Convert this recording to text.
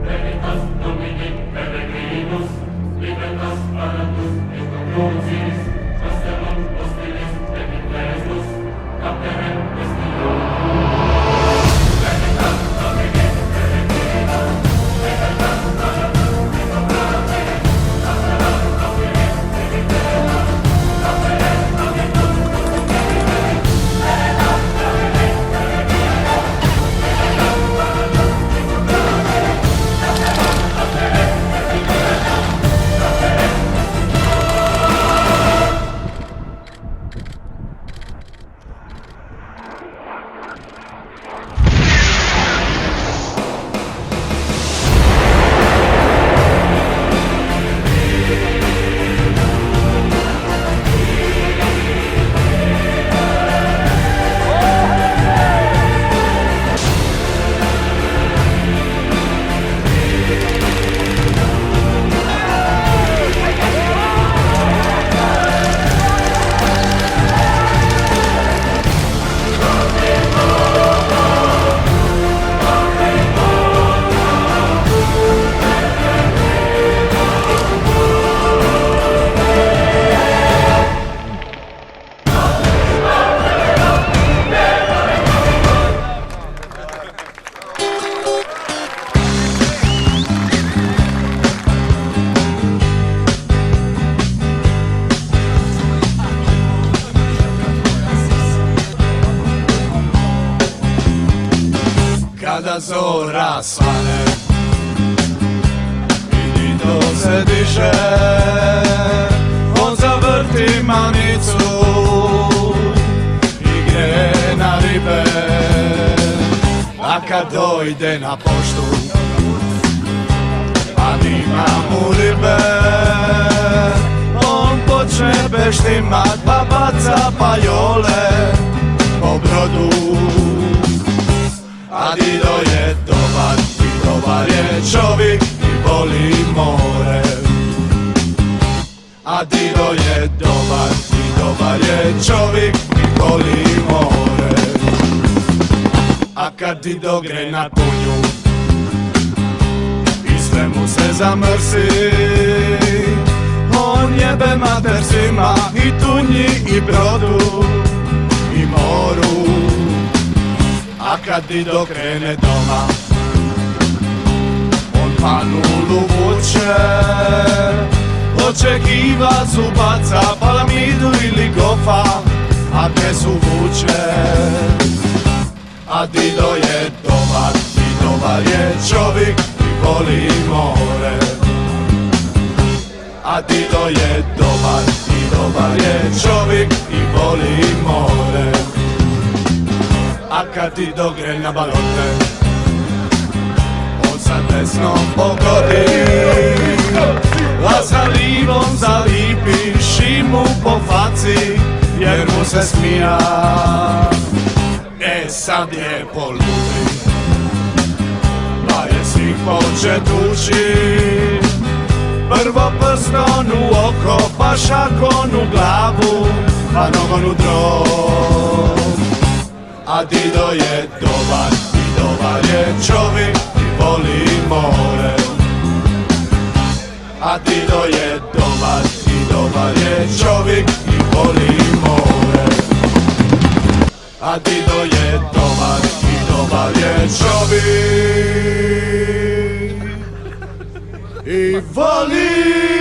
Veritas Domini Peregrinus, libertas paratus, et conducis, castellum hostilis, et inglestus, capere destinum. Veritas Domini Peregrinus, libertas paratus, et conducis, castellum hostilis, et inglestus, capere destinum. Veritas Domini Peregrinus, libertas paratus, et conducis, castellum hostilis, et inglestus, capere Kada zora svane i nito se diže, on zavrti manicu i gre na ribe. A kad dojde na poštu, a nima mu ribe, on počne beštimat pa baca pajole po brodu. A Dido je dobar i dobar je čovjek i voli more. A Dido je dobar i dobar je čovjek i voli more. A kad Dido gre na tunju i sve mu se zamrsi, on jebe mater svima i tunji i brodu i moru. A kad Dido krene doma, on panulu vuče, očekiva zubaca, palamidu ili gofa, a kesu vuče. A Dido je dobar i dobar je čovjek i voli more. A Dido je dobar i dobar je čovjek i voli more. A kad Dido gre na balote, on sa desnom pogodi, a sa livom zalipi šimu po faci, jer mu se smija. E sad je poludi, pa je svih poče tući, prvo prstom u oko, pa šakon u glavu, pa nogon u drog. A Dido je dobar i dobar je čovjek i voli more. A Dido je dobar i dobar je čovjek i voli more. A Dido je dobar i dobar je čovjek i voli